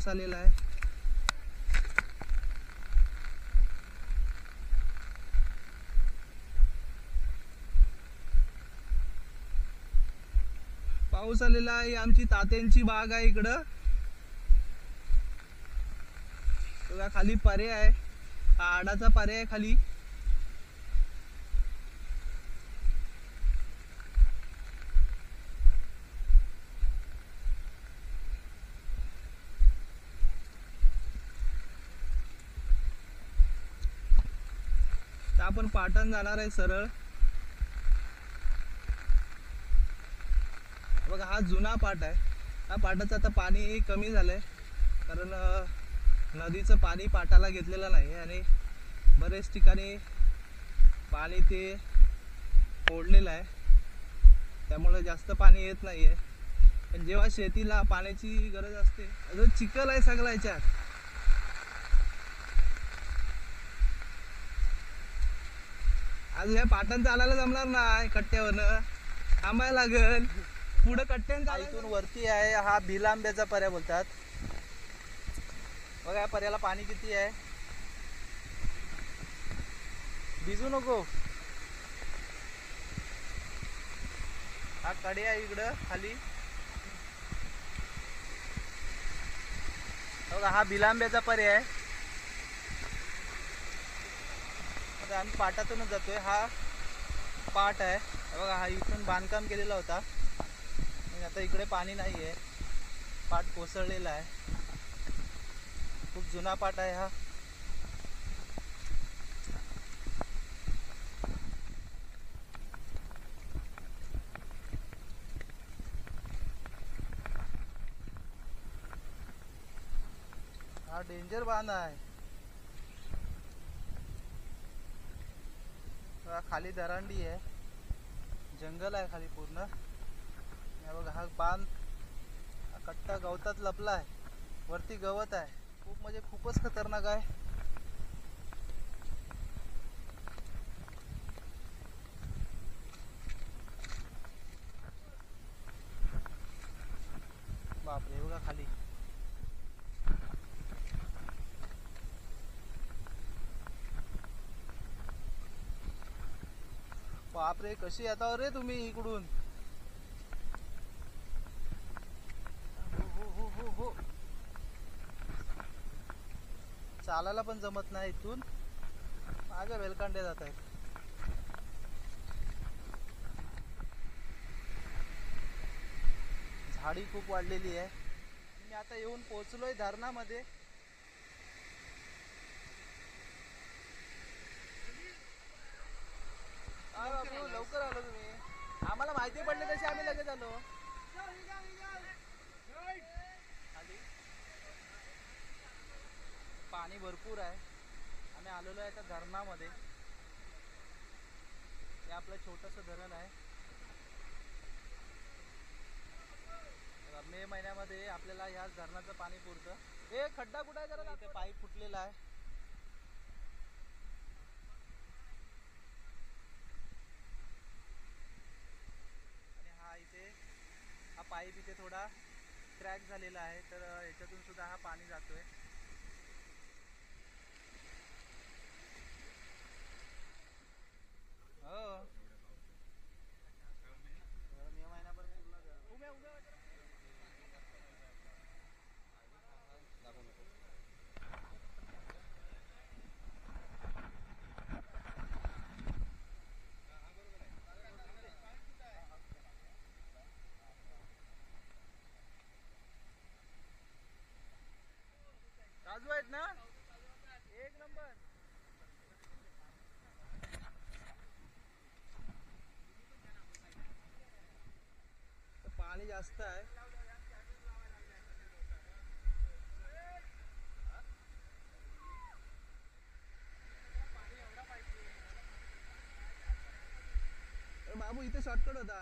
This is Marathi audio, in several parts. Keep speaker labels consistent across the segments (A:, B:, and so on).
A: आलेला आहे. पाऊस आलेला आहे. आमची तात्यांची बाग आहे इकडं बघा. खाली पारे आहे. हा आडाचा पारे आहे खाली. तर आपण पाटण जाणार आहे सरळ. बघा हा जुना पाट आहे. हा पाटाचं आता पाणी कमी झालंय कारण नदीचं पाणी पाटाला घेतलेलं नाही आणि बरेच ठिकाणी पाणी ते फोडलेलं आहे, त्यामुळे जास्त पाणी येत नाही आहे. पण जेव्हा शेतीला पाण्याची गरज असते, अजून चिखल आहे सगळा याच्यात. आज या पाटण चालायला जमणार नाही, कट्ट्यावरनं थांबायला लागेल. पुढे कट्ट्यान इथून वरती आहे. हा भिलांब्याचा पर्या बोलतात. बघा या पर्याला पाणी किती आहे. भिजू नको. हा कडे आहे इकडं खाली. बघा हा भिलांब्याचा पर्याय आहे. आता आम्ही पाटातूनच जातोय. हा पाट आहे बघा. हा इथून बांधकाम केलेला होता आणि आता इकडे पाणी नाही आहे. पाट कोसळलेला आहे. खूप जुना पाट आहे हा. हा डेंजर बांध आहे. खाली दरांडी आहे, जंगल आहे खाली पूर्ण. बघा हा बांध कट्टा गवतात लपला आहे. वरती गवत आहे. खूप म्हणजे खूपच खतरनाक आहे. बापरे बघा खाली. बापरे कशी येता रे तुम्ही इकडून. हो हो हो हो. चालायला पण जमत नाही इथून. माझ्या वेलकांड्या जात आहेत. झाडी खूप वाढलेली आहे. मी आता येऊन पोहोचलोय धरणामध्ये. लवकर आलो तुम्ही. आम्हाला माहिती पडली तशी आम्ही लगेच आलो. पाणी भरपूर आहे. आम्ही आलेलो आहे आता धरणामध्ये. हे आपलं छोटंसं धरण आहे. मे महिन्यामध्ये आपल्याला ह्याच धरणाचं पाणी पुरतं. हे खड्डा कुठे आहे जरा. इथे पाईप फुटलेला आहे. आणि हा इथे हा पाईप इथे थोडा क्रॅक झालेला आहे, तर याच्यातून सुद्धा हा पाणी जातोय. हो मे महिन्याभर पूर्ण काजू आहेत ना, एक नंबर. पाणी जास्त आहे. बाबू इथे शॉर्टकट होता.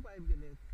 A: पाईप गेले आहेत.